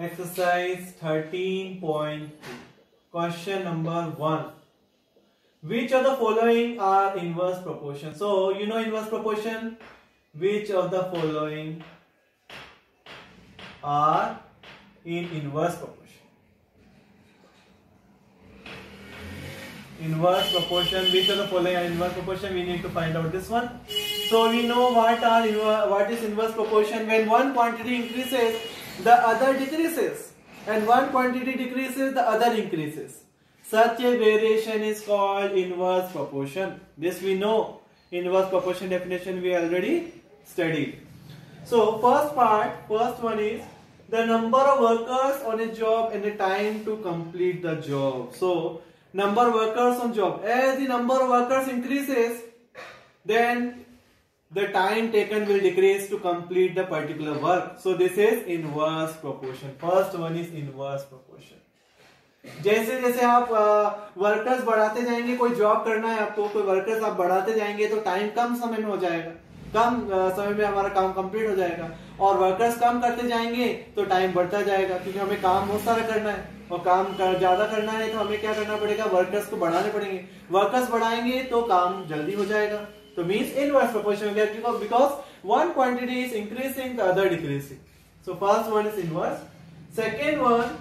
Exercise 13.2. Question number 1. Which of the following are inverse proportion? So you know inverse proportion. Which of the following are in inverse proportion? Inverse proportion. Which of the following are inverse proportion? We need to find out this one. So we know what is inverse proportion. When one quantity increases, the other decreases, and one quantity decreases, the other increases. Such a variation is called inverse proportion. This we know. Inverse proportion definition we already studied. So first one is the number of workers on a job and the time to complete the job. So number of workers on job. As the number of workers increases, then the time taken will decrease to complete the particular work. So this is inverse proportion. First one is inverse proportion. जैसे जैसे आप workers बढ़ाते जाएंगे, कोई job करना है आपको, कोई वर्कर्स आप बढ़ाते जाएंगे तो टाइम कम समय में हो जाएगा, कम समय में हमारा काम कंप्लीट हो जाएगा. और वर्कर्स कम करते जाएंगे तो टाइम बढ़ता जाएगा, क्योंकि हमें काम बहुत सारा करना है और काम ज्यादा करना है तो हमें क्या करना पड़ेगा, वर्कर्स को बढ़ाने पड़ेंगे. वर्कर्स बढ़ाएंगे तो काम जल्दी हो जाएगा. तो मीन्स इनवर्स प्रोपोर्शन हो गया, because one quantity is increasing the other decreasing. So first one is inverse. Second one,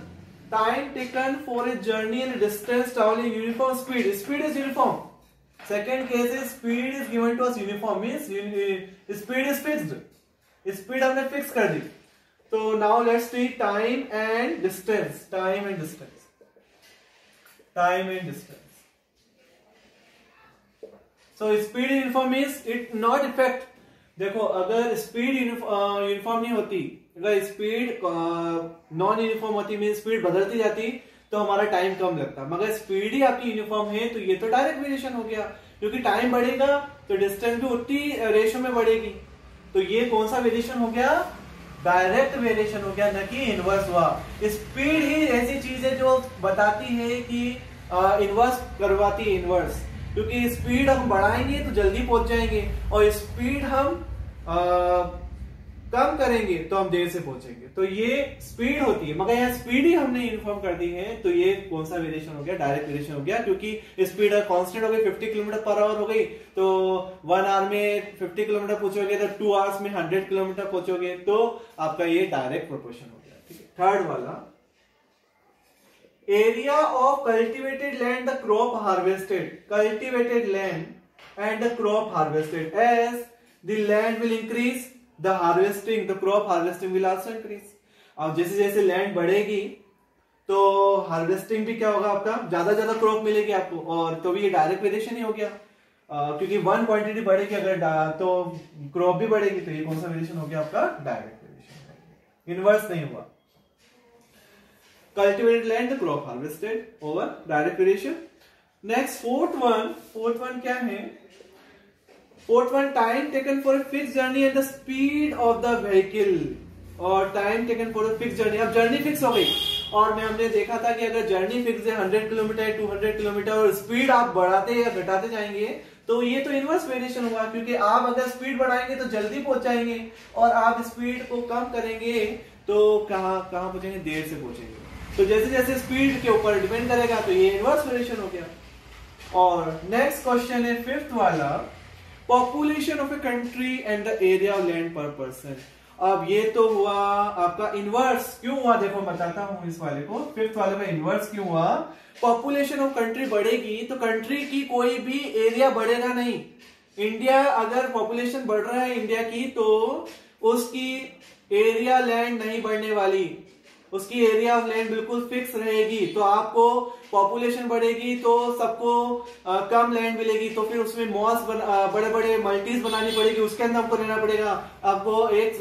time taken for a journey and distance traveling uniform speed. Speed is uniform. Second case is speed is given to us uniform, means speed is fixed. Speed हमने fix कर दी. So now let's see time and distance. Time and distance. Time and distance. So speed uniform means it not affect. देखो अगर speed uniform नहीं होती, अगर speed non uniform होती, mean speed बदलती जाती तो हमारा टाइम कम लगता. मगर स्पीड ही आपकी यूनिफॉर्म है तो ये तो डायरेक्ट वेरिएशन हो गया, क्योंकि टाइम बढ़ेगा तो डिस्टेंस भी उतनी रेशियो में बढ़ेगी. तो ये कौन सा वेरिएशन हो गया, डायरेक्ट वेरिएशन हो गया, न कि इनवर्स हुआ. स्पीड ही ऐसी चीज है जो बताती है कि इनवर्स करवाती है इनवर्स, क्योंकि स्पीड हम बढ़ाएंगे तो जल्दी पहुंच जाएंगे और स्पीड हम कम करेंगे तो हम देर से पहुंचेंगे. तो ये स्पीड होती है, मगर यहाँ स्पीड ही हमने यूनिफॉर्म कर दी है. तो ये कौन सा वेरिएशन हो गया, डायरेक्ट वेरिएशन हो गया, क्योंकि स्पीड कांस्टेंट हो गई, 50 किलोमीटर पर आवर हो गई. तो 1 आवर में 50 किलोमीटर पहुंचोगे तो 2 आवर्स में 100 किलोमीटर पहुंचोगे. तो आपका ये डायरेक्ट प्रोपोर्शन हो गया. ठीक है. थर्ड वाला, area of cultivated land, the crop harvested. Cultivated land and the crop harvested. As the land will increase, the harvesting, the crop harvesting will also increase. अब जैसे जैसे लैंड बढ़ेगी तो हार्वेस्टिंग भी क्या होगा, आपका ज्यादा क्रॉप मिलेगी आपको, और तो भी ये डायरेक्ट वेरिएशन ही हो गया, क्योंकि वन क्वांटिटी बढ़ेगी अगर तो क्रॉप भी बढ़ेगी. तो ये कौन सा वेरिएशन हो गया, आपका डायरेक्ट वेरिएशन, इनवर्स नहीं हुआ. Cultivated land, the crop harvested, over direct variation. Next, fourth one क्या है? Fourth one, time taken for a fixed journey and the speed of the vehicle. और time taken for a fixed journey. अब journey fix हो गई और हमने देखा था कि अगर जर्नी फिक्स है 100 किलोमीटर 200 किलोमीटर और स्पीड आप बढ़ाते या घटाते जाएंगे तो ये तो इनवर्स वेरिएशन होगा, क्योंकि आप अगर स्पीड बढ़ाएंगे तो जल्दी पहुंच जाएंगे और आप स्पीड को कम करेंगे तो कहाँ पहुंचेंगे, देर से पहुंचेंगे. तो जैसे जैसे स्पीड के ऊपर डिपेंड करेगा तो ये इनवर्स वेरिएशन हो गया. और नेक्स्ट क्वेश्चन है फिफ्थ वाला, population of a country and the area of land पर पर्सन. अब ये तो हुआ आपका इनवर्स. क्यों हुआ देखो बताता हूं इस वाले को. फिफ्थ वाले में इनवर्स क्यों हुआ, पॉपुलेशन ऑफ कंट्री बढ़ेगी तो कंट्री की कोई भी एरिया बढ़ेगा नहीं. इंडिया अगर पॉपुलेशन बढ़ रहा है इंडिया की तो उसकी एरिया लैंड नहीं बढ़ने वाली, उसकी एरिया ऑफ लैंड बिल्कुल फिक्स रहेगी. तो आपको पॉपुलेशन बढ़ेगी तो सबको कम लैंड मिलेगी, तो फिर उसमें मॉल्स बड़े बड़े मल्टीज बनानी पड़ेगी, उसके अंदर हमको रहना पड़ेगा. आपको एक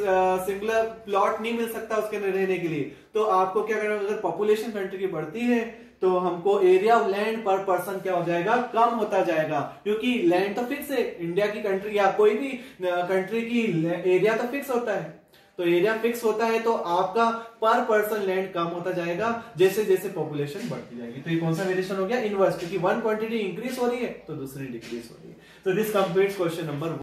सिंगुलर प्लॉट नहीं मिल सकता उसके अंदर रहने के लिए. तो आपको क्या करना, अगर पॉपुलेशन कंट्री की बढ़ती है तो हमको एरिया ऑफ लैंड पर पर्सन क्या हो जाएगा, कम होता जाएगा, क्योंकि लैंड तो फिक्स है. इंडिया की कंट्री या कोई भी कंट्री की एरिया तो फिक्स होता है. तो एरिया फिक्स होता है तो आपका पर पर्सन लैंड कम होता जाएगा जैसे जैसे पॉपुलेशन बढ़ती जाएगी. तो ये कौन सा वेरिएशन हो गया, इनवर्स, क्योंकि वन क्वांटिटी इंक्रीज हो रही है तो दूसरी डिक्रीज हो रही है. तो दिस कंप्लीट्स क्वेश्चन नंबर